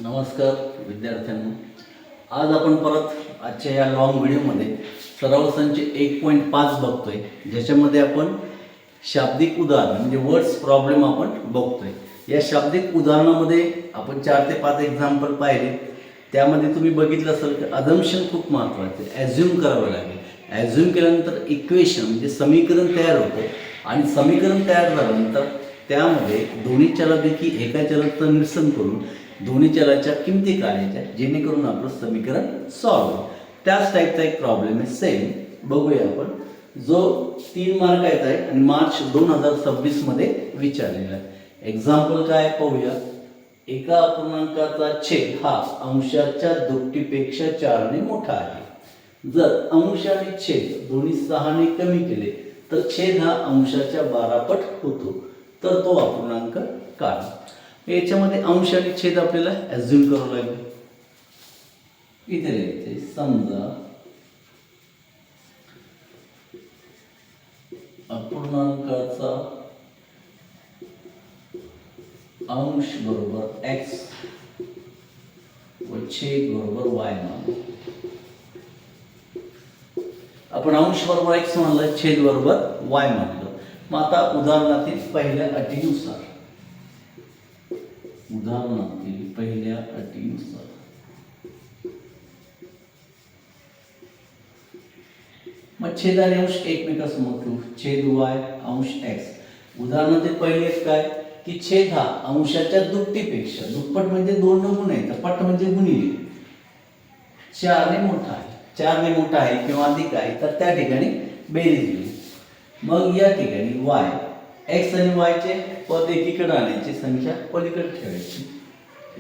नमस्कार विद्यार्थ्यांनो, आज आपण परत आजच्या या लॉंग व्हिडिओमध्ये सराव संच 1.5 बघतोय, ज्याच्यामध्ये आपण शाब्दिक उदाहरण म्हणजे वर्ड्स प्रॉब्लेम आपण बघतोय। या शाब्दिक उदाहरणामध्ये आपण 4 ते 5 एक्झाम्पल पाहिले। त्यामध्ये तुम्ही बघितलं असेल की अझम्पशन खूप महत्त्वाचं आहे, ॲझ्युम करावं लागेल। ॲझ्युम केल्यानंतर इक्वेशन म्हणजे समीकरण तयार होतं आणि समीकरण तयार झाल्यानंतर त्यामध्ये दोन्ही चलापैकी एका चलाचं निरसन करून दोन्ही चलाच्या किमती काढायच्या, जेणेकरून आपलं समीकरण सॉल्व्ह होईल। त्याच टाईपचा एक प्रॉब्लेम आहे, सेम बघूया आपण, जो 3 मार्काचा आहे आणि मार्च 2026 मध्ये विचारलेला आहे। एक्झाम्पल काय पाहूया। एका अपूर्णांकाचा छेद हा अंशाच्या दुपटीपेक्षा 4 ने मोठा आहे। जर अंश आणि छेद दोन्ही 6 ने कमी केले तर छेद हा अंशाच्या 12 पट होतो, तर तो अपूर्णांक काढा। याच्यामध्ये अंश आणि छेद आपल्याला ॲझ्युम करावं लागेल। इथे लिहायचे, समजा अपूर्णांकाचा अंश बरोबर x व छेद बरोबर y मानू। आपण अंश बरोबर x मानलं, छेद बरोबर y मानलं। मग आता उदाहरणातील पहिल्या अटीनुसार मग छेद आणि अंश एकमेकांसमोर ठेवू, छेद y अंश x। उदाहरणातील पहिले काय की छेद हा अंशाच्या दुपटीपेक्षा, दुप्पट म्हणजे 2 ने गुण आहे, तर पट म्हणजे गुणिले 4 ने मोठा आहे। 4 ने मोठा आहे किंवा अधिक आहे तर त्या ठिकाणी बेरीज होईल। मग या ठिकाणी y x आणि y चे पद एकीकडे आणायचे, संख्या पलीकडे ठेवायची।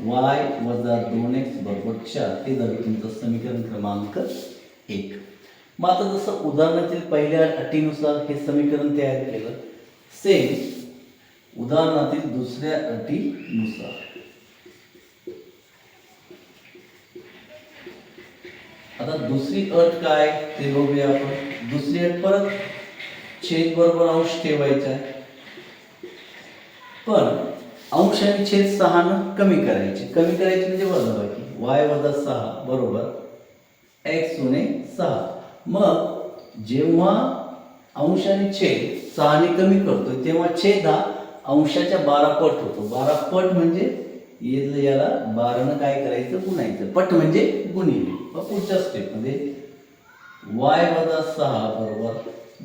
y वजा 2x बरोबर 4 हे झालं तुमचं समीकरण क्रमांक 1। मग आता जसं उदाहरणातील पहिल्या अटीनुसार हे समीकरण तयार केलं, सेम उदाहरणातील दुसऱ्या अटीनुसार आता दुसरी अट काय ते बघूया आपण। दुसरी अट परत छेद बरोबर अंश ठेवायचा आहे, पण अंश आणि छेद 6 ने कमी करायचे। कमी करायचे म्हणजे वजाबाकी, y वजा 6 बरोबर x उणे 6। मग जेव्हा अंश आणि छेद 6 ने कमी करतोय तेव्हा छेद हा अंशाच्या 12 पट होतो। 12 पट म्हणजे याला 12 ने काय करायचं, गुणायचं। पट म्हणजे गुणिले। मग पुढच्या स्टेप मध्ये y वजा 6 बरोबर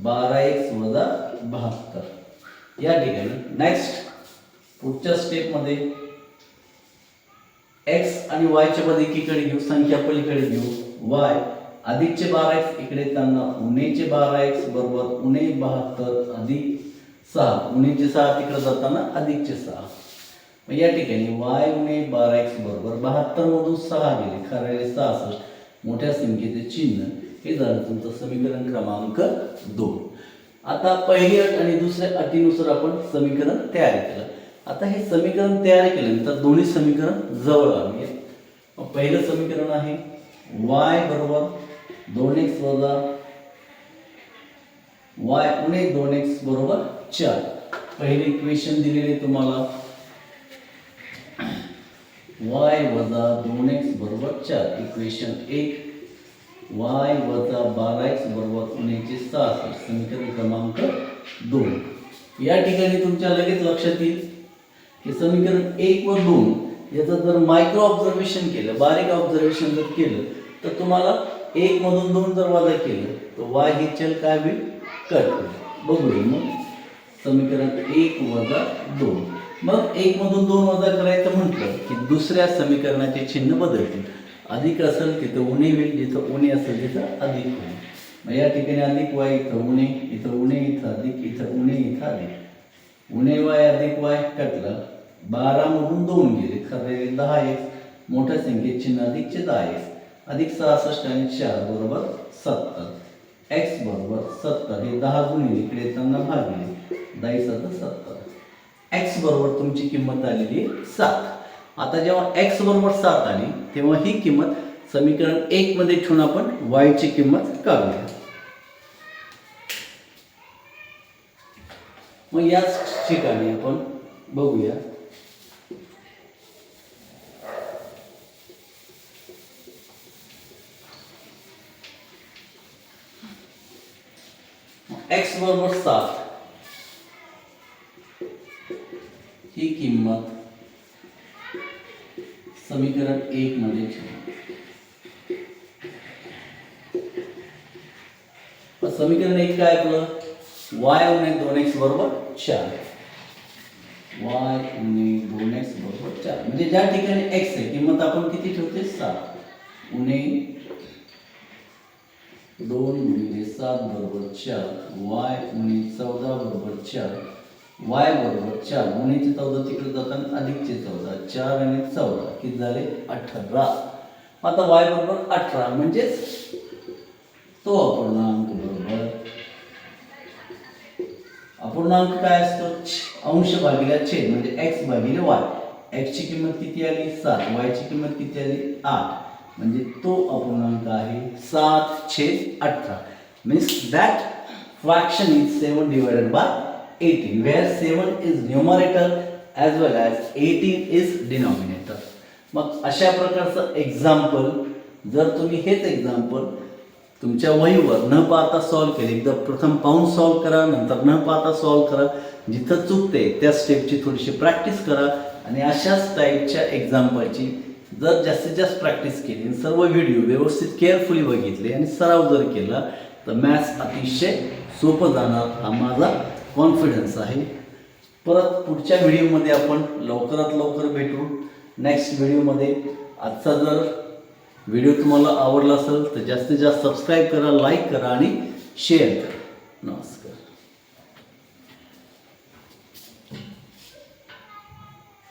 12x वजा 72। या ठिकाणी नेक्स्ट पुढच्या स्टेप मध्ये x आणि y चे पद एकीकडे घेऊ, संख्या पलीकडे घेऊ। y अधिकचे 12x इकडे येताना उणेचे 12x बरोबर उणे 72 अधिक 6, उणेचे 6 तिकडे जाताना अधिकचे 6। मग या ठिकाणी y उणे 12x बरोबर 72 मधून 6 गेले, खरे 66, मोठ्या संख्येचे चिन्ह, हे झालं तुमचं समीकरण क्रमांक 2। आता पहिली अट आणि दुसऱ्या अटीनुसार आपण समीकरण तयार केलं। आता हे समीकरण तयार केल्यानंतर दोन्ही समीकरण जवळ आणूया। मग पहिलं समीकरण आहे y बरोबर 2x वजा y उणे 2x बरोबर 4। पहिले इक्वेशन दिलेले तुम्हाला y वजा 2x बरोबर 4, इक्वेशन 1। y वजा 12x बरोबर उणेचे 66, समीकरण क्रमांक 2। या ठिकाणी तुमच्या लगेच लक्षात येईल की समीकरण 1 व 2 याचं जर मायक्रो ऑब्झर्वेशन केलं, बारीक ऑब्झर्वेशन जर केलं, तर तुम्हाला 1 मधून 2 जर वजा केलं तर y हे चल काय होईल, कट होईल। बघूया मग समीकरण 1 वजा 2। मग 1 मधून 2 वजा करायचं म्हटलं की दुसऱ्या समीकरणाचे चिन्ह बदलतील। अधिक असेल तिथं उणे होईल, जिथं उणे असेल तिथं अधिक होईल। मग या ठिकाणी अधिक y इथं उणे, इथं उणे, इथं अधिक, इथं उणे, इथं अधिक। उणे y अधिक y कटलं, 12 मधून 2 गेले, खरे 10x, मोठ्या संख्येचे चिन्ह अधिकचे 10x, अधिक 66 आणि 4 बरोबर 70, x बरोबर 70। हे 10 गुणिले इकडे येताना भागिले 10 7 70, x बरोबर तुमची किंमत आलेली 7। आता जेव्हा x बरोबर 7 आली तेव्हा ही किंमत समीकरण 1 मध्ये ठेवून आपण y ची किंमत काढूया। मग याच ठिकाणी आपण बघूया ती किंमत समीकरण 1 मध्ये ठेवा. समीकरण 1 काय आपलं y उणे 2x बरोबर 4. y उणे 2x बरोबर 4 म्हणजे ज्या ठिकाणी x आहे किंमत आपण किती ठेवते 7 उणे 2 गुणिले 7 बरोबर 4 y उणे 14 बरोबर 4 y बरोबर 4 उणीचे 14 तिकडे जाताना अधिकचे 14 4 आणि 14 किती झाले 18. आता y बरोबर 18 म्हणजेच तो अपूर्णांक बरोबर अपूर्णांक काय असतो अंश भागिले छेद म्हणजे x भागिले y. x ची किंमत किती आली 7 y ची किंमत किती आली 8 म्हणजे तो अपूर्णांक आहे 7/18 means that fraction is 7 divided by 18 where 7 is numerator as well as 18 is denominator. मग अशा प्रकारचं एक्झाम्पल जर तुम्ही हेच एक्झाम्पल तुमच्या वहीवर न पाहता सॉल्व्ह केले एकदा प्रथम पाहून सॉल्व्ह करा नंतर न पाहता सॉल्व्ह करा जिथं चुकते त्या स्टेपची थोडीशी प्रॅक्टिस करा आणि अशाच टाईपच्या एक्झाम्पलची जर जास्तीत जास्त प्रॅक्टिस केली आणि सर्व व्हिडिओ व्यवस्थित केअरफुली बघितले आणि सराव जर केला तर मॅथ्स अतिशय सोपं जाणार हा माझा कॉन्फिडन्स आहे. परत पुढच्या व्हिडिओमध्ये आपण लवकरात लवकर भेटू नेक्स्ट व्हिडिओमध्ये. आजचा जर व्हिडिओ तुम्हाला आवडला असेल तर जास्तीत जास्त सबस्क्राईब करा लाईक करा आणि शेअर करा. नमस्कार.